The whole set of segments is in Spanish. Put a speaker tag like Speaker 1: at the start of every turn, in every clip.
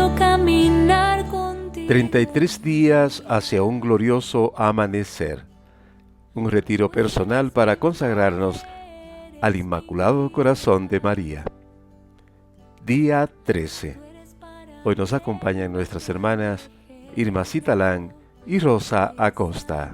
Speaker 1: quiero caminar contigo.
Speaker 2: 33 días hacia un glorioso amanecer. Un retiro personal para consagrarnos al Inmaculado Corazón de María. Día 13. Hoy nos acompañan nuestras hermanas Irma Citalán y Rosa Acosta.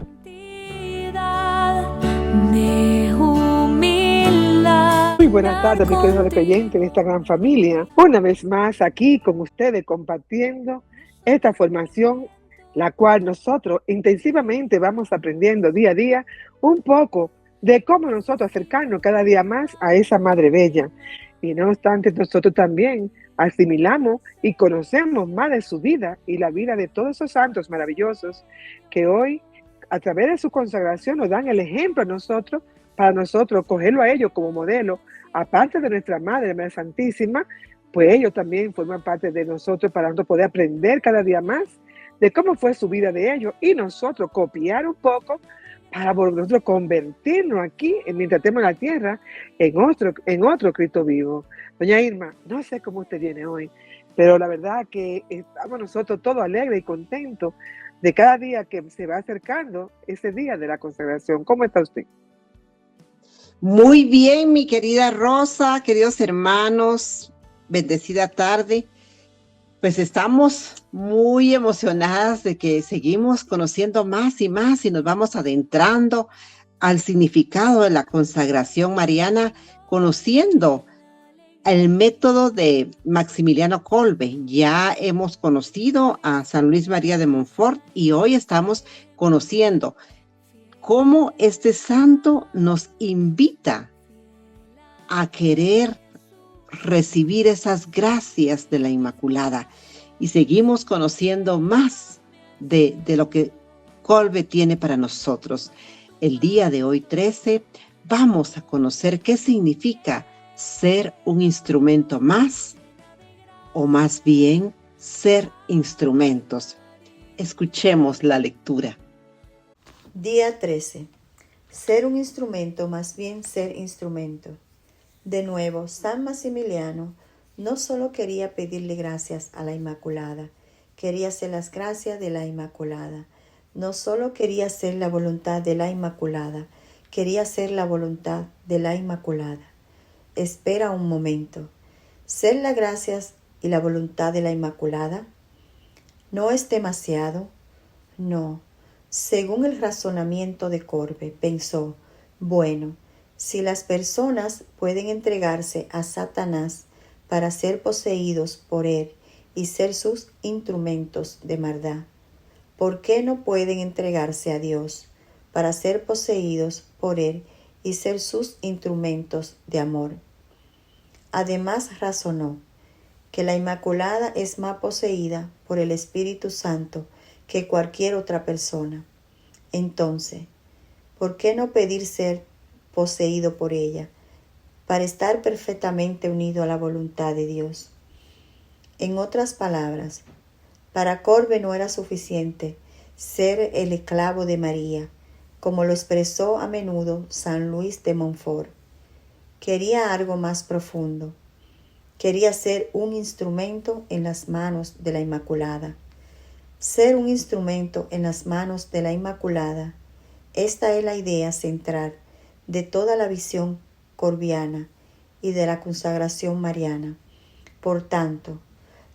Speaker 3: Muy buenas tardes, mis queridos creyentes de esta gran familia. Una vez más aquí con ustedes compartiendo esta formación, la cual nosotros intensivamente vamos aprendiendo día a día un poco de cómo nosotros acercarnos cada día más a esa Madre Bella. Y no obstante, nosotros también asimilamos y conocemos más de su vida y la vida de todos esos santos maravillosos que hoy, a través de su consagración, nos dan el ejemplo a nosotros, para nosotros cogerlo a ellos como modelo. Aparte de nuestra Madre, María Santísima, pues ellos también forman parte de nosotros para nosotros poder aprender cada día más de cómo fue su vida de ellos y nosotros copiar un poco para nosotros convertirnos aquí, mientras estemos en la tierra, en otro Cristo vivo. Doña Irma, no sé cómo usted viene hoy, pero la verdad que estamos nosotros todos alegres y contentos de cada día que se va acercando ese día de la consagración. ¿Cómo está usted?
Speaker 4: Muy bien, mi querida Rosa, queridos hermanos, bendecida tarde. Pues estamos muy emocionadas de que seguimos conociendo más y más y nos vamos adentrando al significado de la consagración mariana, conociendo el método de Maximiliano Kolbe. Ya hemos conocido a San Luis María de Montfort y hoy estamos conociendo cómo este santo nos invita a querer recibir esas gracias de la Inmaculada. Y seguimos conociendo más de lo que Kolbe tiene para nosotros. El día de hoy, 13, vamos a conocer qué significa ser un instrumento más, o más bien, ser instrumentos. Escuchemos la lectura.
Speaker 5: Día 13. Ser un instrumento, más bien ser instrumento. De nuevo, San Maximiliano no solo quería pedirle gracias a la Inmaculada, quería hacer las gracias de la Inmaculada. No solo quería hacer la voluntad de la Inmaculada, quería hacer la voluntad de la Inmaculada. Espera un momento. ¿Ser las gracias y la voluntad de la Inmaculada no es demasiado? No. Según el razonamiento de Kolbe, pensó, bueno, si las personas pueden entregarse a Satanás para ser poseídos por él y ser sus instrumentos de maldad, ¿por qué no pueden entregarse a Dios para ser poseídos por él y ser sus instrumentos de amor? Además razonó que la Inmaculada es más poseída por el Espíritu Santo que cualquier otra persona. Entonces, ¿por qué no pedir ser poseído por ella para estar perfectamente unido a la voluntad de Dios? En otras palabras, para Kolbe no era suficiente ser el esclavo de María, como lo expresó a menudo San Luis de Montfort. Quería algo más profundo. Quería ser un instrumento en las manos de la Inmaculada. Ser un instrumento en las manos de la Inmaculada. Esta es la idea central de toda la visión kolbiana y de la consagración mariana. Por tanto,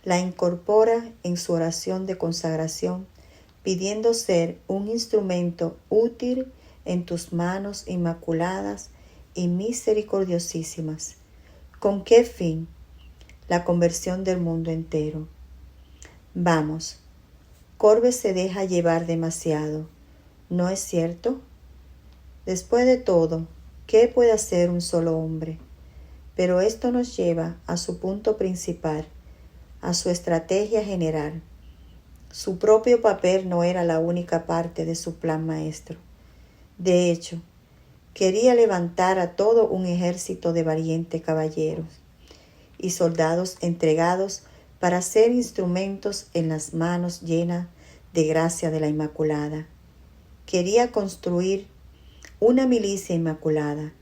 Speaker 5: la incorpora en su oración de consagración, pidiendo ser un instrumento útil en tus manos inmaculadas y misericordiosísimas. ¿Con qué fin? La conversión del mundo entero. Vamos. Kolbe se deja llevar demasiado, ¿no es cierto? Después de todo, ¿qué puede hacer un solo hombre? Pero esto nos lleva a su punto principal, a su estrategia general. Su propio papel no era la única parte de su plan maestro. De hecho, quería levantar a todo un ejército de valientes caballeros y soldados entregados para ser instrumentos en las manos llenas de gracia de la Inmaculada. Quería construir una milicia inmaculada,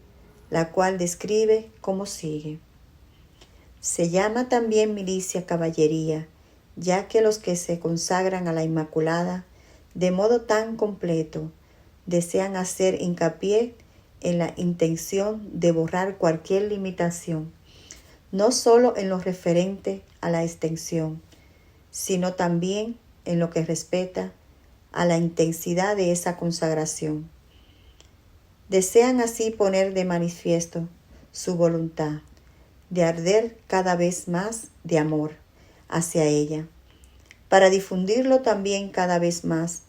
Speaker 5: la cual describe como sigue. Se llama también milicia caballería ya que los que se consagran a la Inmaculada de modo tan completo desean hacer hincapié en la intención de borrar cualquier limitación, no solo en lo referente a la extensión, sino también en lo que respecta a la intensidad de esa consagración. Desean así poner de manifiesto su voluntad de arder cada vez más de amor hacia ella, para difundirlo también cada vez más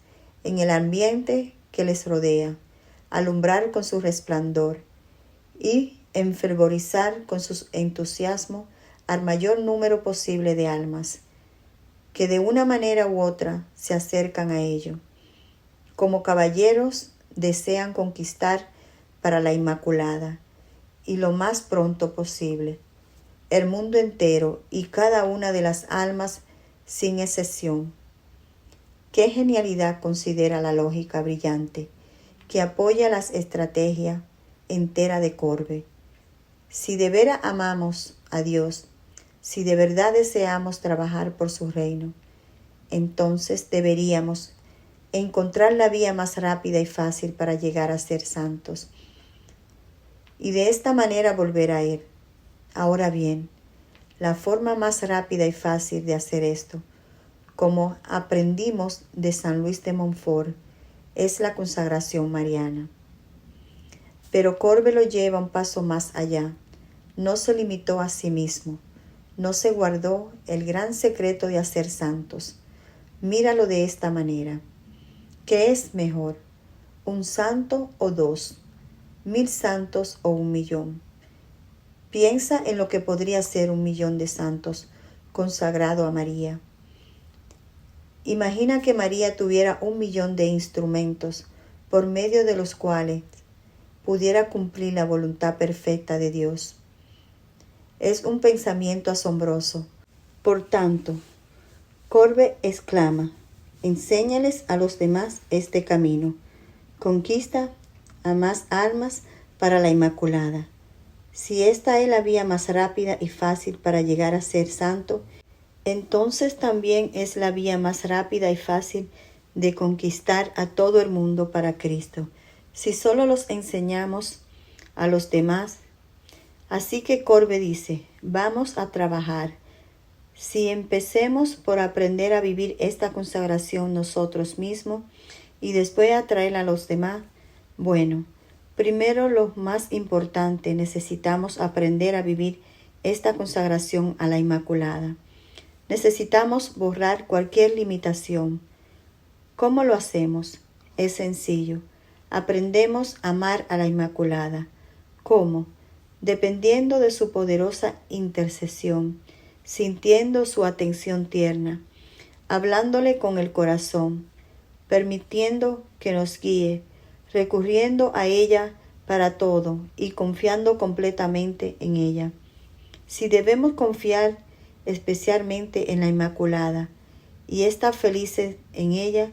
Speaker 5: en el ambiente que les rodea, alumbrar con su resplandor y enfervorizar con su entusiasmo al mayor número posible de almas, que de una manera u otra se acercan a ello. Como caballeros desean conquistar para la Inmaculada, y lo más pronto posible, el mundo entero y cada una de las almas sin excepción. Qué genialidad considera la lógica brillante que apoya la estrategia entera de Corbe. Si de veras amamos a Dios, si de verdad deseamos trabajar por su reino, entonces deberíamos encontrar la vía más rápida y fácil para llegar a ser santos, y de esta manera volver a Él. Ahora bien, la forma más rápida y fácil de hacer esto, como aprendimos de San Luis de Montfort, es la consagración mariana. Pero Corbe lo lleva un paso más allá. No se limitó a sí mismo, no se guardó el gran secreto de hacer santos. Míralo de esta manera. ¿Qué es mejor? ¿Un santo o dos? ¿1000 santos o 1.000.000? Piensa en lo que podría ser 1.000.000 de santos consagrado a María. Imagina que María tuviera 1.000.000 de instrumentos por medio de los cuales pudiera cumplir la voluntad perfecta de Dios. Es un pensamiento asombroso. Por tanto, Corbe exclama: enséñales a los demás este camino. Conquista a más almas para la Inmaculada. Si esta es la vía más rápida y fácil para llegar a ser santo, entonces también es la vía más rápida y fácil de conquistar a todo el mundo para Cristo, si solo los enseñamos a los demás. Así que Corbe dice: vamos a trabajar. Si empecemos por aprender a vivir esta consagración nosotros mismos y después atraer a los demás, bueno, primero lo más importante, necesitamos aprender a vivir esta consagración a la Inmaculada. Necesitamos borrar cualquier limitación. ¿Cómo lo hacemos? Es sencillo. Aprendemos a amar a la Inmaculada. ¿Cómo? Dependiendo de su poderosa intercesión, sintiendo su atención tierna, hablándole con el corazón, permitiendo que nos guíe, recurriendo a ella para todo y confiando completamente en ella. Si debemos confiar especialmente en la Inmaculada y estar felices en ella,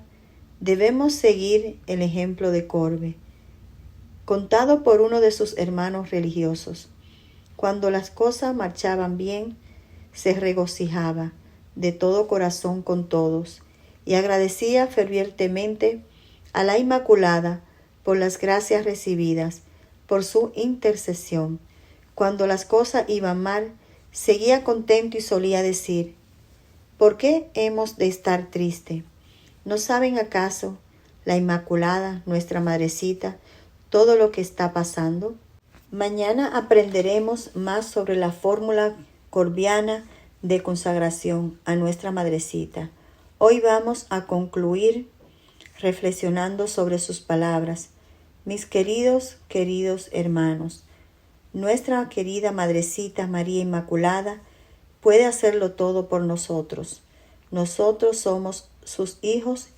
Speaker 5: debemos seguir el ejemplo de Corbe, contado por uno de sus hermanos religiosos. Cuando las cosas marchaban bien, se regocijaba de todo corazón con todos y agradecía fervientemente a la Inmaculada por las gracias recibidas, por su intercesión. Cuando las cosas iban mal, seguía contento y solía decir: ¿por qué hemos de estar triste? ¿No saben acaso la Inmaculada, nuestra madrecita, todo lo que está pasando? Mañana aprenderemos más sobre la fórmula corbiana de consagración a nuestra madrecita. Hoy vamos a concluir reflexionando sobre sus palabras. Mis queridos hermanos, nuestra querida Madrecita María Inmaculada puede hacerlo todo por nosotros. Nosotros somos sus hijos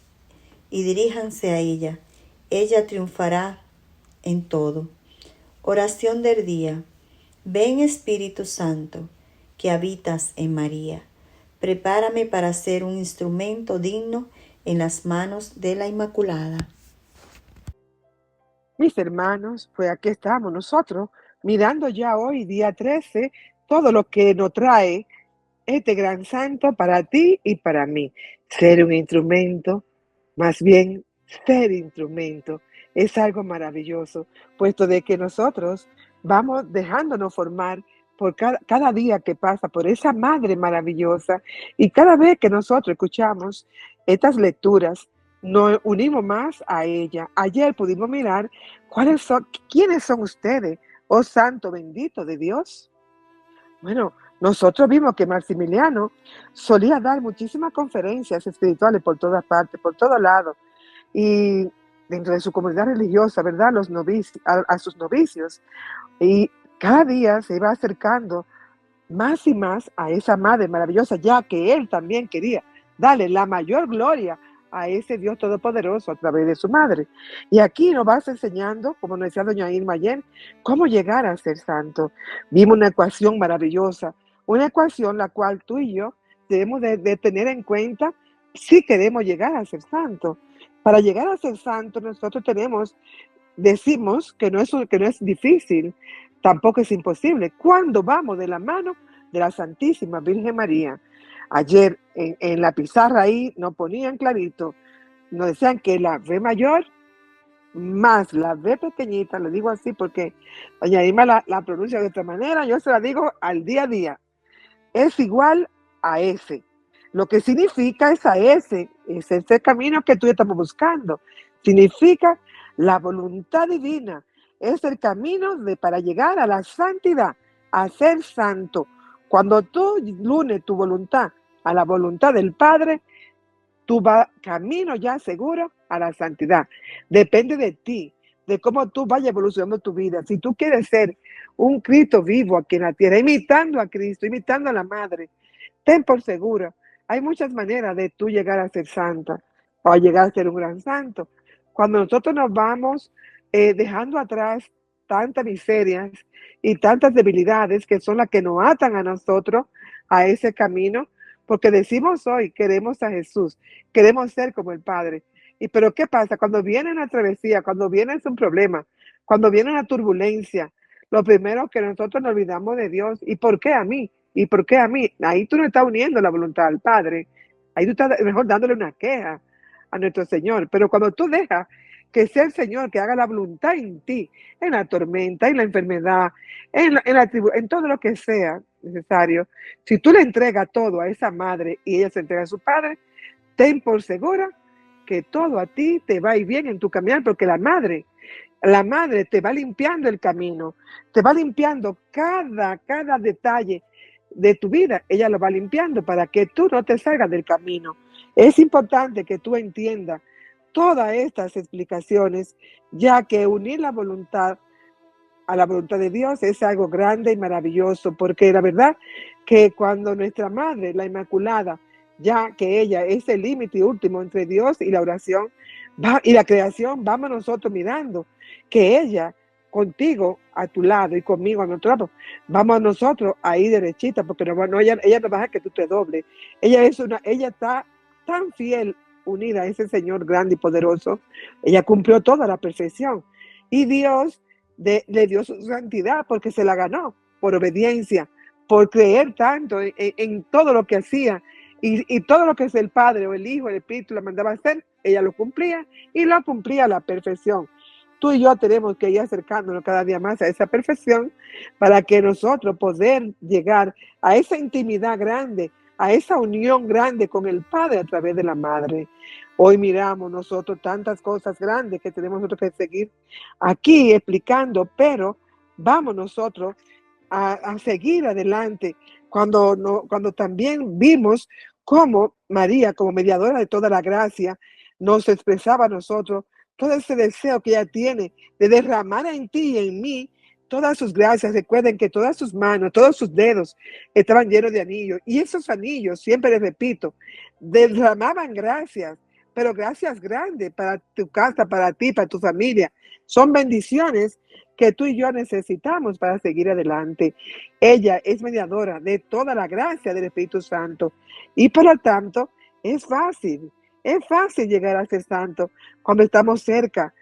Speaker 5: y diríjanse a ella. Ella triunfará en todo. Oración del día. Ven Espíritu Santo, que habitas en María. Prepárame para ser un instrumento digno en las manos de la Inmaculada.
Speaker 3: Mis hermanos, pues aquí estamos nosotros, mirando ya hoy, día 13, todo lo que nos trae este gran santo para ti y para mí. Ser un instrumento, más bien ser instrumento, es algo maravilloso, puesto de que nosotros vamos dejándonos formar por cada día que pasa por esa madre maravillosa, y cada vez que nosotros escuchamos estas lecturas, nos unimos más a ella. Ayer pudimos mirar quiénes son ustedes, oh santo bendito de Dios. Bueno, nosotros vimos que Maximiliano solía dar muchísimas conferencias espirituales por todas partes, por todos lados, y dentro de su comunidad religiosa, ¿verdad? A sus novicios, y cada día se iba acercando más y más a esa madre maravillosa, ya que él también quería darle la mayor gloria a ese Dios todopoderoso a través de su madre. Y aquí nos vas enseñando, como nos decía doña Irma ayer, cómo llegar a ser santo. Vimos una ecuación maravillosa, una ecuación la cual tú y yo debemos de tener en cuenta si queremos llegar a ser santo. Para llegar a ser santo nosotros decimos que no es difícil, tampoco es imposible, cuando vamos de la mano de la Santísima Virgen María. Ayer en la pizarra ahí nos ponían clarito, nos decían que la V mayor más la V pequeñita, le digo así porque doña Irma la pronuncia de otra manera, yo se la digo al día a día, es igual a S. Lo que significa esa S, es ese camino que tú y yo estamos buscando. Significa la voluntad divina. Es el camino para llegar a la santidad, a ser santo. Cuando tú unes tu voluntad a la voluntad del Padre, tú vas camino ya seguro a la santidad. Depende de ti, de cómo tú vayas evolucionando tu vida. Si tú quieres ser un Cristo vivo aquí en la tierra, imitando a Cristo, imitando a la Madre, ten por seguro, hay muchas maneras de tú llegar a ser santa o a llegar a ser un gran santo. Cuando nosotros nos vamos dejando atrás tantas miserias y tantas debilidades que son las que nos atan a nosotros a ese camino, porque decimos hoy, queremos a Jesús, queremos ser como el Padre. Pero ¿qué pasa? Cuando viene una travesía, cuando viene un problema, cuando viene una turbulencia, lo primero que nosotros nos olvidamos de Dios. ¿Y por qué a mí? ¿Y por qué a mí? Ahí tú no estás uniendo la voluntad al Padre. Ahí tú estás mejor dándole una queja a nuestro Señor. Pero cuando tú dejas que sea el Señor que haga la voluntad en ti, en la tormenta, en la enfermedad, en todo lo que sea necesario, si tú le entregas todo a esa madre y ella se entrega a su padre, ten por segura que todo a ti te va a ir bien en tu caminar, porque la madre te va limpiando el camino, te va limpiando cada detalle de tu vida, ella lo va limpiando para que tú no te salgas del camino. Es importante que tú entiendas todas estas explicaciones, ya que unir la voluntad a la voluntad de Dios es algo grande y maravilloso, porque la verdad que cuando nuestra Madre, la Inmaculada, ya que ella es el límite último entre Dios y la oración y la creación, vamos nosotros mirando que ella contigo a tu lado y conmigo a nuestro lado, vamos nosotros ahí derechita, porque ella no va a dejar que tú te dobles. Ella está tan fiel, unida a ese Señor grande y poderoso. Ella cumplió toda la perfección y Dios le dio su santidad porque se la ganó por obediencia, por creer tanto en todo lo que hacía y todo lo que es el Padre o el Hijo, el Espíritu la mandaba a hacer, ella lo cumplía y lo cumplía a la perfección. Tú y yo tenemos que ir acercándonos cada día más a esa perfección para que nosotros poder llegar a esa intimidad grande, a esa unión grande con el Padre a través de la Madre. Hoy miramos nosotros tantas cosas grandes que tenemos nosotros que seguir aquí explicando, pero vamos nosotros a seguir adelante cuando también vimos cómo María, como mediadora de toda la gracia, nos expresaba a nosotros todo ese deseo que ella tiene de derramar en ti y en mí todas sus gracias. Recuerden que todas sus manos, todos sus dedos estaban llenos de anillos. Y esos anillos, siempre les repito, derramaban gracias, pero gracias grandes para tu casa, para ti, para tu familia. Son bendiciones que tú y yo necesitamos para seguir adelante. Ella es mediadora de toda la gracia del Espíritu Santo. Y por lo tanto, es fácil llegar a ser santo cuando estamos cerca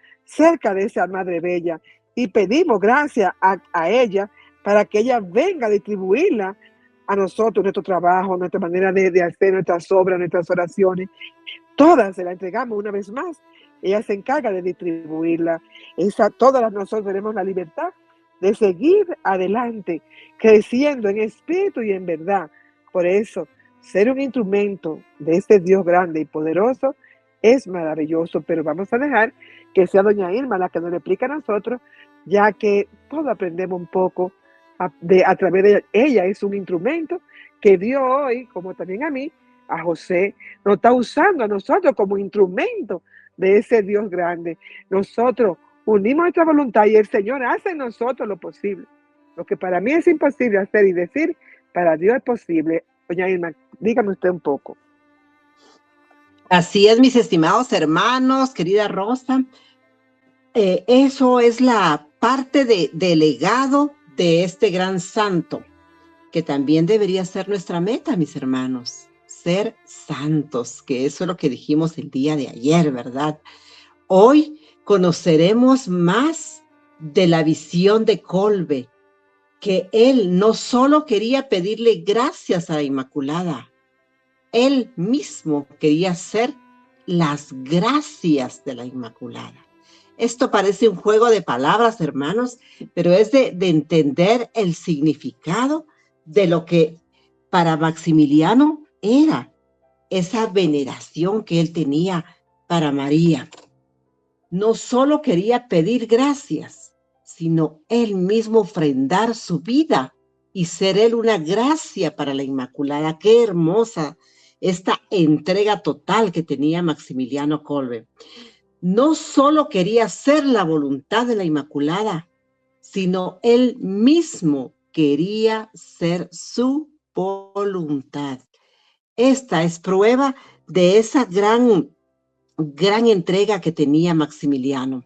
Speaker 3: de esa Madre Bella. Y pedimos gracia a ella para que ella venga a distribuirla a nosotros, nuestro trabajo, nuestra manera de hacer nuestras obras, nuestras oraciones. Todas se la entregamos una vez más. Ella se encarga de distribuirla. Todas nosotros tenemos la libertad de seguir adelante, creciendo en espíritu y en verdad. Por eso, ser un instrumento de este Dios grande y poderoso es maravilloso, pero vamos a dejar que sea doña Irma la que nos explique a nosotros, ya que todos aprendemos un poco a través de ella. Ella es un instrumento que Dios hoy, como también a mí, a José, nos está usando a nosotros como instrumento de ese Dios grande. Nosotros unimos nuestra voluntad y el Señor hace en nosotros lo posible. Lo que para mí es imposible hacer y decir, para Dios es posible. Doña Irma, dígame usted un poco.
Speaker 4: Así es, mis estimados hermanos, querida Rosa. Eso es la parte del legado de este gran santo, que también debería ser nuestra meta, mis hermanos. Ser santos, que eso es lo que dijimos el día de ayer, ¿verdad? Hoy conoceremos más de la visión de Kolbe, que él no solo quería pedirle gracias a la Inmaculada, él mismo quería ser las gracias de la Inmaculada. Esto parece un juego de palabras, hermanos, pero es de entender el significado de lo que para Maximiliano era esa veneración que él tenía para María. No solo quería pedir gracias, sino él mismo ofrendar su vida y ser él una gracia para la Inmaculada. Qué hermosa esta entrega total que tenía Maximiliano Kolbe. No solo quería hacer la voluntad de la Inmaculada, sino él mismo quería ser su voluntad. Esta es prueba de esa gran entrega que tenía Maximiliano.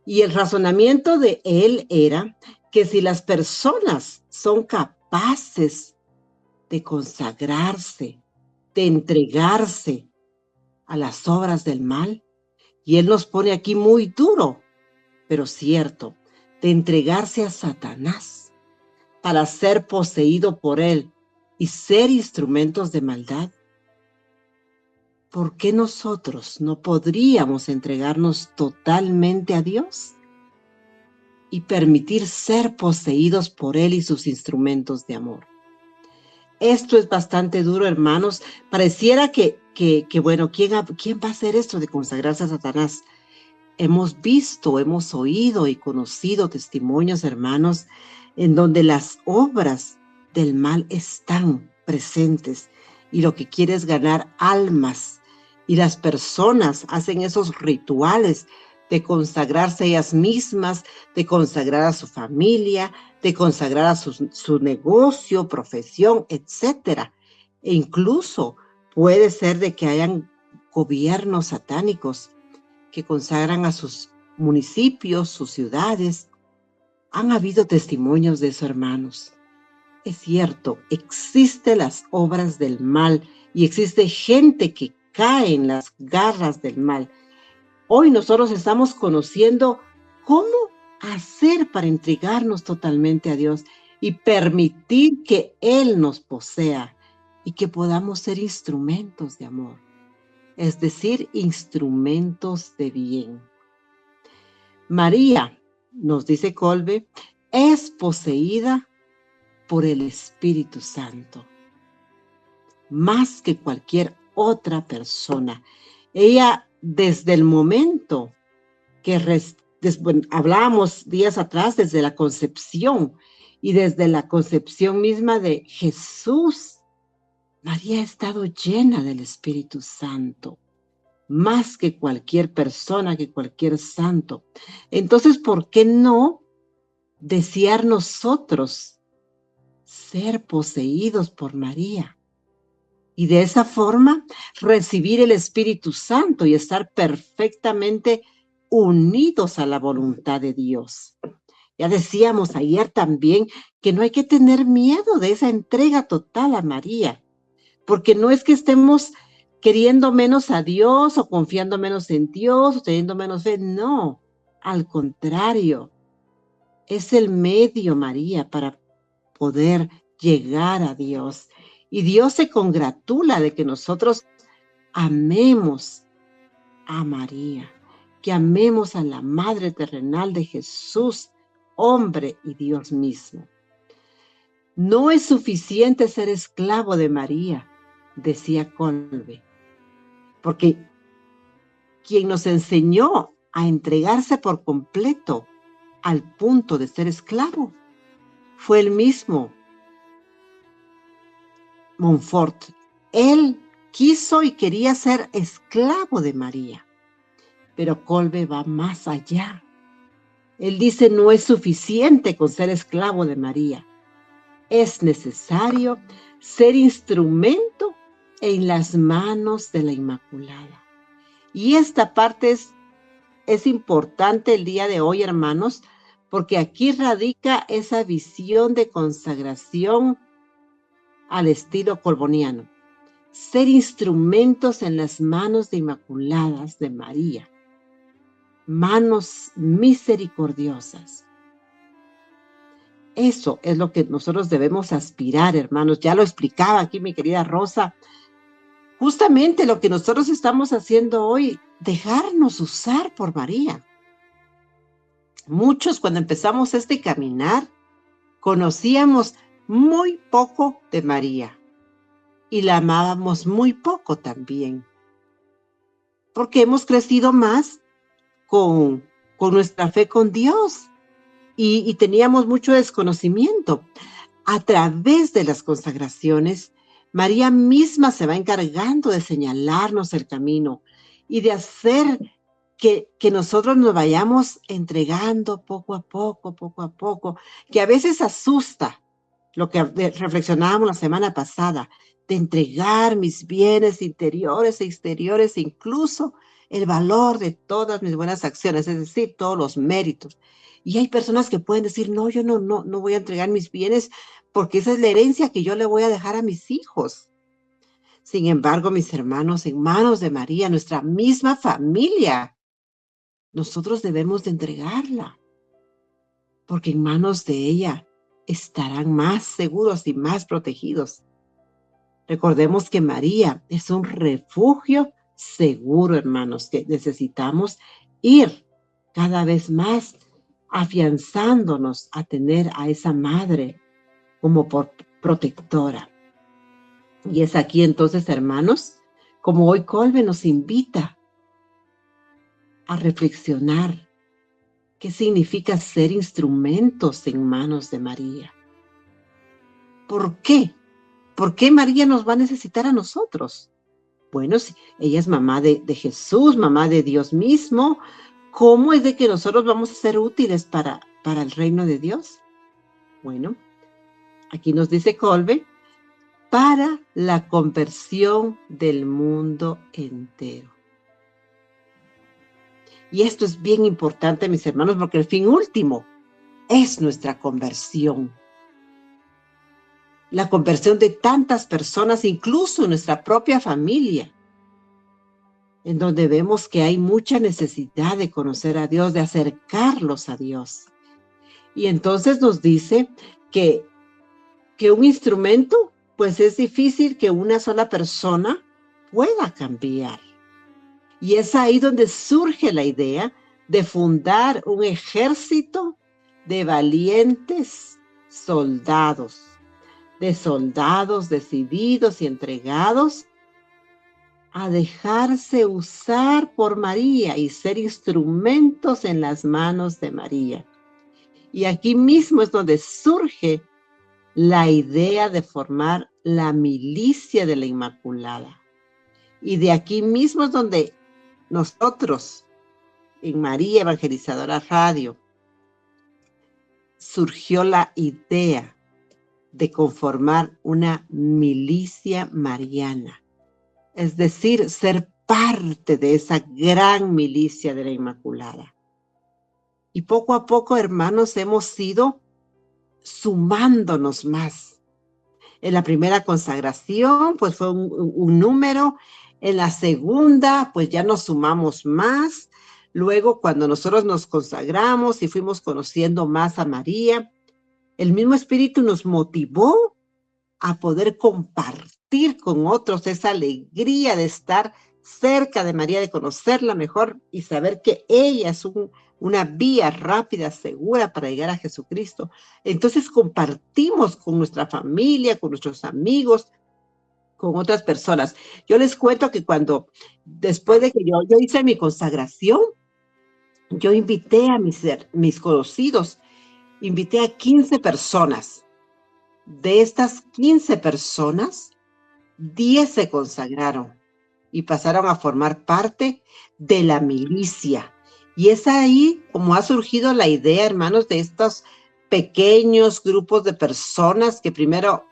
Speaker 4: Y el razonamiento de él era que si las personas son capaces de consagrarse, de entregarse a las obras del mal, y él nos pone aquí muy duro, pero cierto, de entregarse a Satanás para ser poseído por él y ser instrumentos de maldad, ¿por qué nosotros no podríamos entregarnos totalmente a Dios y permitir ser poseídos por él y sus instrumentos de amor? Esto es bastante duro, hermanos. Pareciera que bueno, ¿quién va a hacer esto de consagrarse a Satanás? Hemos visto, hemos oído y conocido testimonios, hermanos, en donde las obras del mal están presentes y lo que quiere es ganar almas. Y las personas hacen esos rituales de consagrarse a ellas mismas, de consagrar a su familia, de consagrar a su negocio, profesión, etcétera. E incluso puede ser de que hayan gobiernos satánicos que consagran a sus municipios, sus ciudades. Han habido testimonios de eso, hermanos. Es cierto, existen las obras del mal y existe gente que cae en las garras del mal. Hoy nosotros estamos conociendo cómo hacer para entregarnos totalmente a Dios y permitir que Él nos posea y que podamos ser instrumentos de amor, es decir, instrumentos de bien. María, nos dice Kolbe, es poseída por el Espíritu Santo, más que cualquier otra persona. Ella, desde el momento que hablábamos días atrás, desde la concepción y desde la concepción misma de Jesús, María ha estado llena del Espíritu Santo, más que cualquier persona, que cualquier santo. Entonces, ¿por qué no desear nosotros ser poseídos por María? Y de esa forma recibir el Espíritu Santo y estar perfectamente unidos a la voluntad de Dios. Ya decíamos ayer también que no hay que tener miedo de esa entrega total a María, porque no es que estemos queriendo menos a Dios o confiando menos en Dios o teniendo menos fe, no, al contrario, es el medio, María, para poder llegar a Dios. Y Dios se congratula de que nosotros amemos a María, que amemos a la Madre terrenal de Jesús, hombre y Dios mismo. No es suficiente ser esclavo de María, decía Kolbe, porque quien nos enseñó a entregarse por completo al punto de ser esclavo fue el mismo Montfort. Él quiso y quería ser esclavo de María, pero Kolbe va más allá. Él dice, no es suficiente con ser esclavo de María. Es necesario ser instrumento en las manos de la Inmaculada. Y esta parte es importante el día de hoy, hermanos, porque aquí radica esa visión de consagración al estilo colboniano. Ser instrumentos en las manos de Inmaculadas de María. Manos misericordiosas. Eso es lo que nosotros debemos aspirar, hermanos. Ya lo explicaba aquí mi querida Rosa. Justamente lo que nosotros estamos haciendo hoy, dejarnos usar por María. Muchos cuando empezamos este caminar, conocíamos muy poco de María y la amábamos muy poco también, porque hemos crecido más con nuestra fe con Dios y teníamos mucho desconocimiento. A través de las consagraciones, María misma se va encargando de señalarnos el camino y de hacer que nosotros nos vayamos entregando poco a poco, que a veces asusta lo que reflexionábamos la semana pasada, de entregar mis bienes interiores e exteriores, incluso el valor de todas mis buenas acciones, es decir, todos los méritos. Y hay personas que pueden decir, no, yo no voy a entregar mis bienes porque esa es la herencia que yo le voy a dejar a mis hijos. Sin embargo, mis hermanos, en manos de María, nuestra misma familia, nosotros debemos de entregarla, porque en manos de ella estarán más seguros y más protegidos. Recordemos que María es un refugio seguro, hermanos, que necesitamos ir cada vez más afianzándonos a tener a esa madre como protectora. Y es aquí entonces, hermanos, como hoy Kolbe nos invita a reflexionar qué significa ser instrumentos en manos de María. ¿Por qué? ¿Por qué María nos va a necesitar a nosotros? Bueno, si ella es mamá de Jesús, mamá de Dios mismo, ¿cómo es de que nosotros vamos a ser útiles para el reino de Dios? Bueno, aquí nos dice Kolbe, para la conversión del mundo entero. Y esto es bien importante, mis hermanos, porque el fin último es nuestra conversión. La conversión de tantas personas, incluso en nuestra propia familia, en donde vemos que hay mucha necesidad de conocer a Dios, de acercarlos a Dios. Y entonces nos dice que un instrumento, pues es difícil que una sola persona pueda cambiar. Y es ahí donde surge la idea de fundar un ejército de valientes soldados, decididos y entregados a dejarse usar por María y ser instrumentos en las manos de María. Y aquí mismo es donde surge la idea de formar la milicia de la Inmaculada. Y de aquí mismo es donde nosotros, en María Evangelizadora Radio, surgió la idea de conformar una milicia mariana. Es decir, ser parte de esa gran milicia de la Inmaculada. Y poco a poco, hermanos, hemos ido sumándonos más. En la primera consagración, pues fue un número. En la segunda, pues ya nos sumamos más. Luego, cuando nosotros nos consagramos y fuimos conociendo más a María, el mismo Espíritu nos motivó a poder compartir con otros esa alegría de estar cerca de María, de conocerla mejor y saber que ella es una vía rápida, segura para llegar a Jesucristo. Entonces compartimos con nuestra familia, con nuestros amigos, con otras personas. Yo les cuento que después de que yo hice mi consagración, yo invité a mis conocidos, invité a 15 personas. De estas 15 personas, 10 se consagraron y pasaron a formar parte de la milicia. Y es ahí como ha surgido la idea, hermanos, de estos pequeños grupos de personas que primero,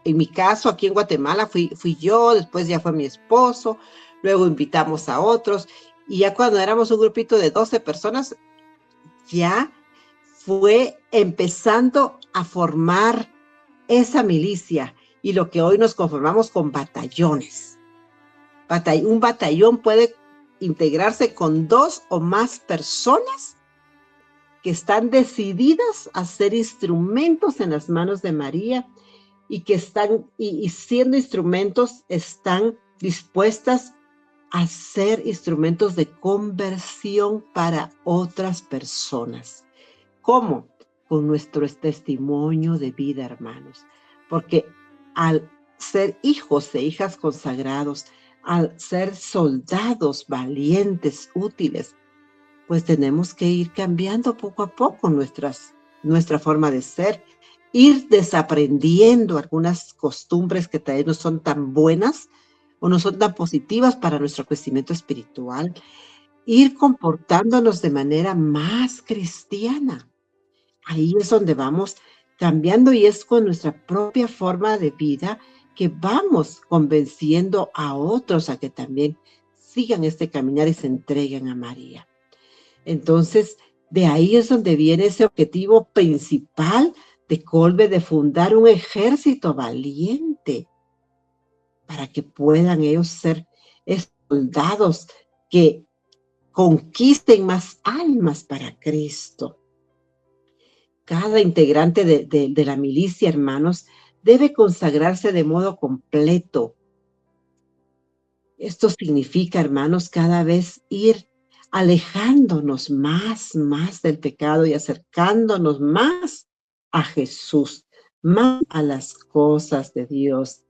Speaker 4: en mi caso, aquí en Guatemala, fui yo, después ya fue mi esposo, luego invitamos a otros, y ya cuando éramos un grupito de 12 personas, ya fue empezando a formar esa milicia, y lo que hoy nos conformamos con batallones. Un batallón puede integrarse con 2 o más personas que están decididas a ser instrumentos en las manos de María y que están, y siendo instrumentos, están dispuestas a ser instrumentos de conversión para otras personas. ¿Cómo? Con nuestro testimonio de vida, hermanos. Porque al ser hijos e hijas consagrados, al ser soldados valientes, útiles, pues tenemos que ir cambiando poco a poco nuestra forma de ser, ir desaprendiendo algunas costumbres que tal vez no son tan buenas o no son tan positivas para nuestro crecimiento espiritual, ir comportándonos de manera más cristiana. Ahí es donde vamos cambiando y es con nuestra propia forma de vida que vamos convenciendo a otros a que también sigan este caminar y se entreguen a María. Entonces, de ahí es donde viene ese objetivo principal de Kolbe, de fundar un ejército valiente para que puedan ellos ser soldados que conquisten más almas para Cristo. Cada integrante de la milicia, hermanos, debe consagrarse de modo completo. Esto significa, hermanos, cada vez ir alejándonos más del pecado y acercándonos más a Jesús, más a las cosas de Dios,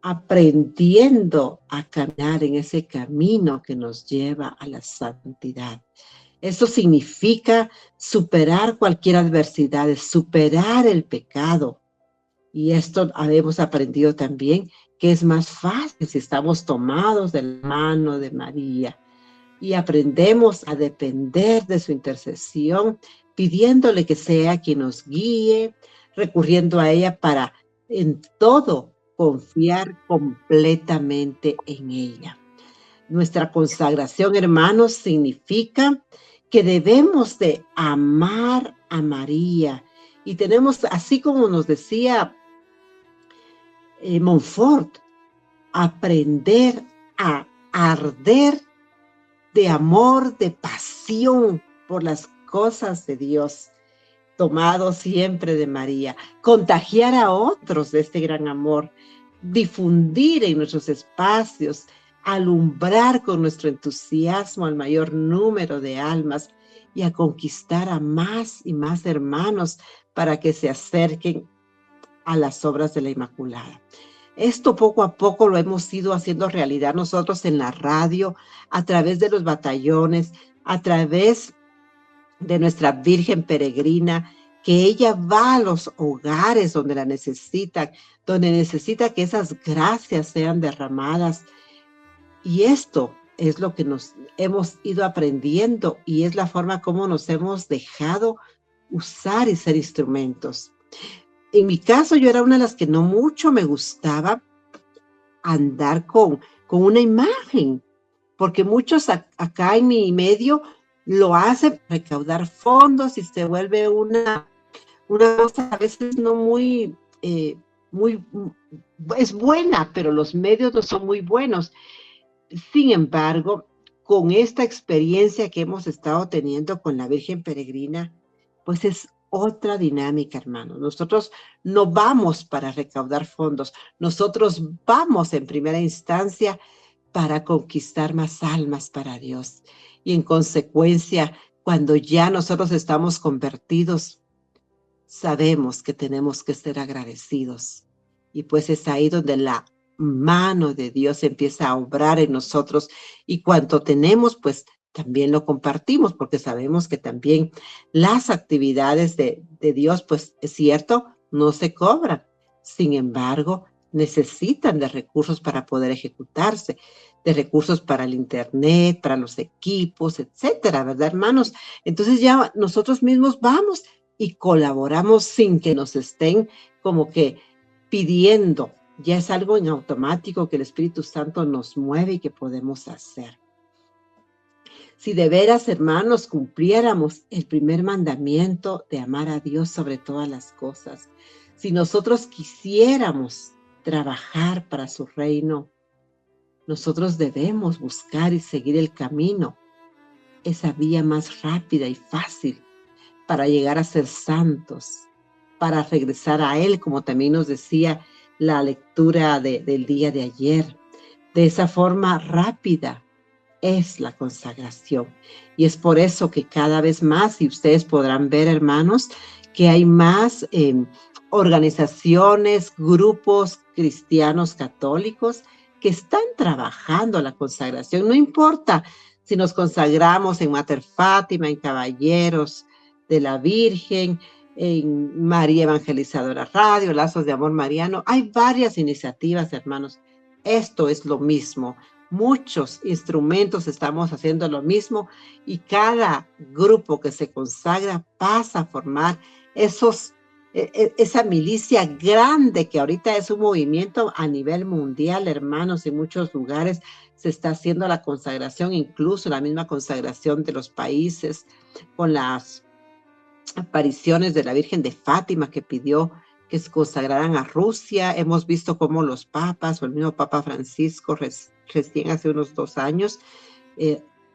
Speaker 4: aprendiendo a caminar en ese camino que nos lleva a la santidad. Esto significa superar cualquier adversidad, superar el pecado. Y esto hemos aprendido también que es más fácil si estamos tomados de la mano de María y aprendemos a depender de su intercesión, pidiéndole que sea quien nos guíe, recurriendo a ella para en todo confiar completamente en ella. Nuestra consagración, hermanos, significa que debemos de amar a María y tenemos, así como nos decía Montfort, aprender a arder de amor, de pasión por las cosas de Dios, tomado siempre de María, contagiar a otros de este gran amor, difundir en nuestros espacios, alumbrar con nuestro entusiasmo al mayor número de almas y a conquistar a más y más hermanos para que se acerquen a las obras de la Inmaculada. Esto poco a poco lo hemos ido haciendo realidad nosotros en la radio, a través de los batallones, a través de nuestra Virgen Peregrina, que ella va a los hogares donde la necesitan, donde necesita que esas gracias sean derramadas. Y esto es lo que nos hemos ido aprendiendo y es la forma como nos hemos dejado usar y ser instrumentos. En mi caso, yo era una de las que no mucho me gustaba andar con una imagen, porque muchos acá en mi medio lo hacen para recaudar fondos y se vuelve una cosa a veces no muy, es buena, pero los medios no son muy buenos. Sin embargo, con esta experiencia que hemos estado teniendo con la Virgen Peregrina, pues es otra dinámica, hermanos. Nosotros no vamos para recaudar fondos, nosotros vamos en primera instancia para conquistar más almas para Dios. Y en consecuencia, cuando ya nosotros estamos convertidos, sabemos que tenemos que ser agradecidos. Y pues es ahí donde la mano de Dios empieza a obrar en nosotros, y cuanto tenemos, pues también lo compartimos, porque sabemos que también las actividades de Dios, pues es cierto, no se cobran. Sin embargo, necesitan de recursos para poder ejecutarse, de recursos para el internet, para los equipos, etcétera, ¿verdad, hermanos? Entonces ya nosotros mismos vamos y colaboramos sin que nos estén como que pidiendo. Ya es algo en automático que el Espíritu Santo nos mueve y que podemos hacer. Si de veras, hermanos, cumpliéramos el primer mandamiento de amar a Dios sobre todas las cosas, si nosotros quisiéramos trabajar para su reino, nosotros debemos buscar y seguir el camino, esa vía más rápida y fácil para llegar a ser santos, para regresar a Él, como también nos decía la lectura del día de ayer. De esa forma rápida es la consagración. Y es por eso que cada vez más, y ustedes podrán ver, hermanos, que hay más organizaciones, grupos cristianos católicos que están trabajando la consagración. No importa si nos consagramos en Mater Fátima, en Caballeros de la Virgen, en María Evangelizadora Radio, Lazos de Amor Mariano. Hay varias iniciativas, hermanos. Esto es lo mismo. Muchos instrumentos estamos haciendo lo mismo, y cada grupo que se consagra pasa a formar esa milicia grande que ahorita es un movimiento a nivel mundial, hermanos. En muchos lugares se está haciendo la consagración, incluso la misma consagración de los países, con las apariciones de la Virgen de Fátima que pidió que se consagraran a Rusia. Hemos visto cómo los papas o el mismo Papa Francisco recién hace unos 2 años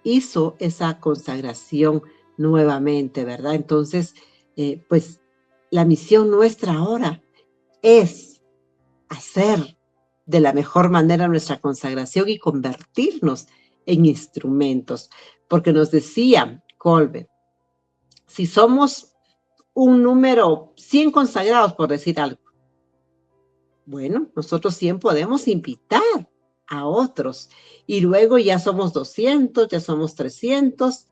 Speaker 4: hizo esa consagración nuevamente, ¿verdad? Entonces, pues la misión nuestra ahora es hacer de la mejor manera nuestra consagración y convertirnos en instrumentos, porque nos decía Colbert, si somos un número 100 consagrados, por decir algo, bueno, nosotros 100 podemos invitar a otros, y luego ya somos 200, ya somos 300,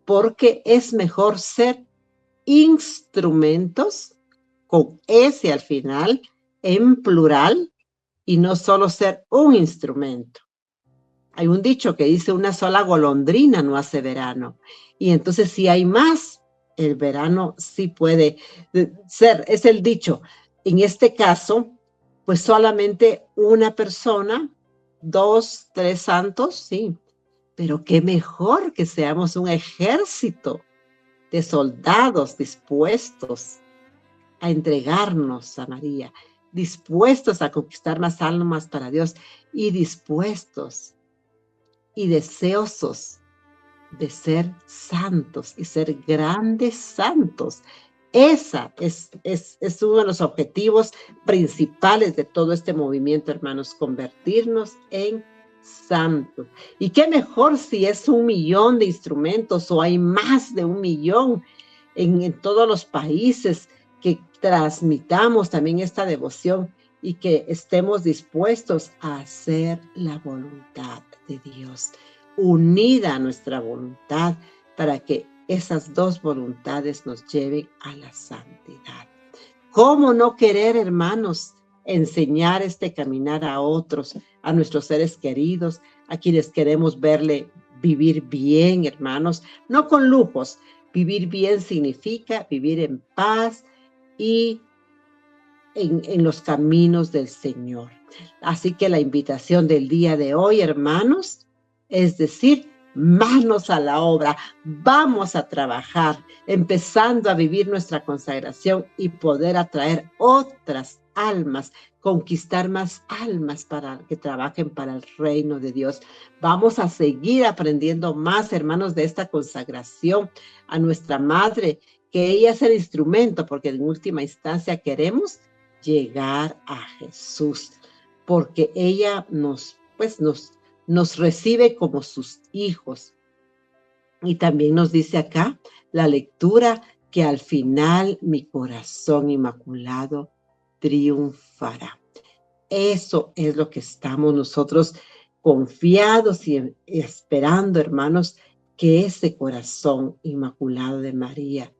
Speaker 4: porque es mejor ser instrumentos con S al final, en plural, y no solo ser un instrumento. Hay un dicho que dice: una sola golondrina no hace verano. Y entonces, si hay más, el verano sí puede ser, es el dicho. En este caso, pues solamente una persona, 2, 3 santos, sí. Pero qué mejor que seamos un ejército de soldados dispuestos a entregarnos a María, dispuestos a conquistar más almas para Dios, y dispuestos y deseosos de ser santos y ser grandes santos. Esa es uno de los objetivos principales de todo este movimiento, hermanos, convertirnos en santos. Y qué mejor si es 1 millón de instrumentos, o hay más de 1 millón en todos los países, que transmitamos también esta devoción y que estemos dispuestos a hacer la voluntad de Dios, unida a nuestra voluntad, para que esas 2 voluntades nos lleven a la santidad. ¿Cómo no querer, hermanos, enseñar este caminar a otros, a nuestros seres queridos, a quienes queremos verle vivir bien, hermanos? No con lujos. Vivir bien significa vivir en paz y en los caminos del Señor. Así que la invitación del día de hoy, hermanos, es decir, manos a la obra, vamos a trabajar, empezando a vivir nuestra consagración y poder atraer otras almas, conquistar más almas para que trabajen para el reino de Dios. Vamos a seguir aprendiendo más, hermanos, de esta consagración a nuestra Madre, que ella es el instrumento, porque en última instancia queremos llegar a Jesús, porque ella nos recibe como sus hijos. Y también nos dice acá la lectura que al final mi corazón inmaculado triunfará. Eso es lo que estamos nosotros confiados y esperando, hermanos, que ese corazón inmaculado de María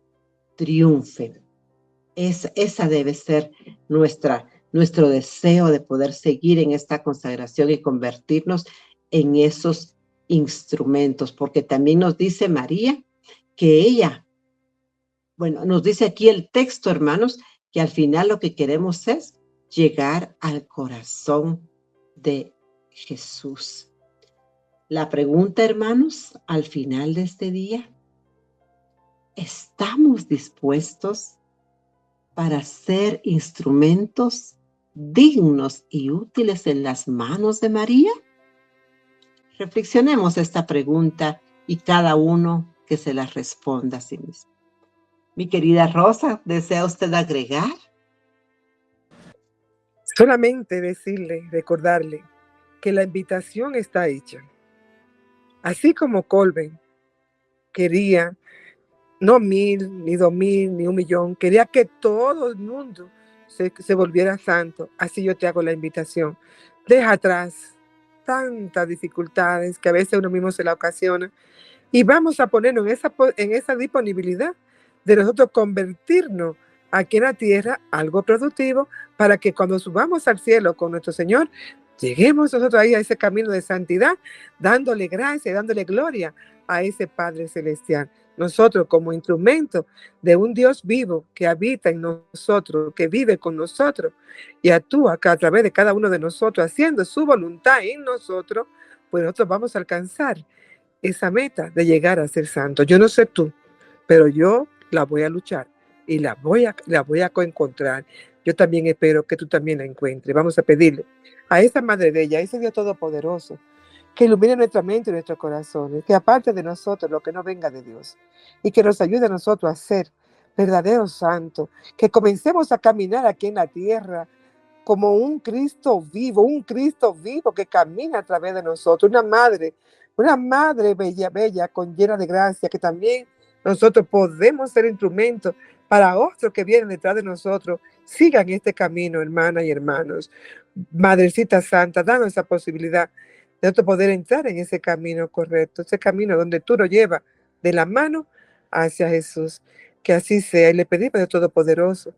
Speaker 4: triunfe. Esa debe ser nuestro deseo de poder seguir en esta consagración y convertirnos en esos instrumentos, porque también nos dice María que ella, nos dice aquí el texto, hermanos, que al final lo que queremos es llegar al corazón de Jesús. La pregunta, hermanos, al final de este día, ¿estamos dispuestos para ser instrumentos dignos y útiles en las manos de María? Reflexionemos esta pregunta y cada uno que se la responda a sí mismo. Mi querida Rosa, ¿desea usted agregar?
Speaker 3: Solamente decirle, recordarle que la invitación está hecha. Así como Colben quería, no 1,000, ni 2,000, ni 1,000,000, quería que todo el mundo se volviera santo. Así yo te hago la invitación. Deja atrás tantas dificultades que a veces uno mismo se la ocasiona y vamos a ponernos en esa disponibilidad de nosotros convertirnos aquí en la tierra algo productivo para que cuando subamos al cielo con nuestro Señor, lleguemos nosotros ahí a ese camino de santidad, dándole gracia, dándole gloria a ese Padre Celestial. Nosotros como instrumento de un Dios vivo que habita en nosotros, que vive con nosotros y actúa a través de cada uno de nosotros, haciendo su voluntad en nosotros, pues nosotros vamos a alcanzar esa meta de llegar a ser santo. Yo no sé tú, pero yo la voy a luchar y la voy a encontrar. Yo también espero que tú también la encuentres. Vamos a pedirle a esa Madre Bella, a ese Dios Todopoderoso, que ilumine nuestra mente y nuestros corazones, que aparte de nosotros lo que no venga de Dios y que nos ayude a nosotros a ser verdaderos santos, que comencemos a caminar aquí en la tierra como un Cristo vivo que camina a través de nosotros, una madre bella, llena de gracia, que también nosotros podemos ser instrumentos para otros que vienen detrás de nosotros. Sigan este camino, hermanas y hermanos. Madrecita Santa, danos esa posibilidad de nosotros poder entrar en ese camino correcto, ese camino donde tú nos llevas de la mano hacia Jesús. Que así sea. Y le pedimos a Dios Todopoderoso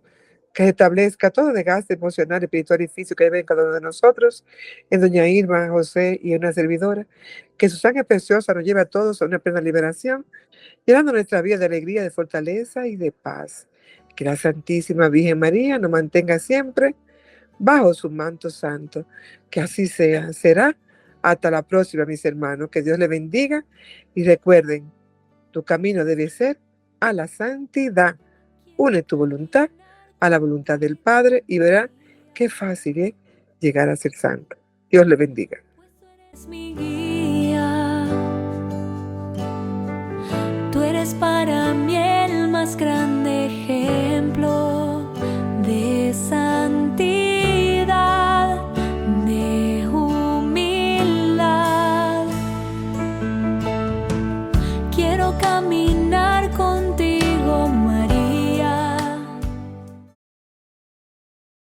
Speaker 3: que establezca todo desgaste emocional, espiritual y físico que debe en cada uno de nosotros, en doña Irma, José y en una servidora, que su sangre preciosa nos lleve a todos a una plena liberación, llenando nuestra vida de alegría, de fortaleza y de paz. Que la Santísima Virgen María nos mantenga siempre bajo su manto santo. Que así sea. Será hasta la próxima, mis hermanos. Que Dios les bendiga y recuerden, tu camino debe ser a la santidad. Une tu voluntad a la voluntad del Padre y verá qué fácil es llegar a ser santo. Dios le bendiga.
Speaker 1: Pues tú eres mi guía, tú eres para mí el más grande ejemplo de santidad, de humildad. Quiero caminar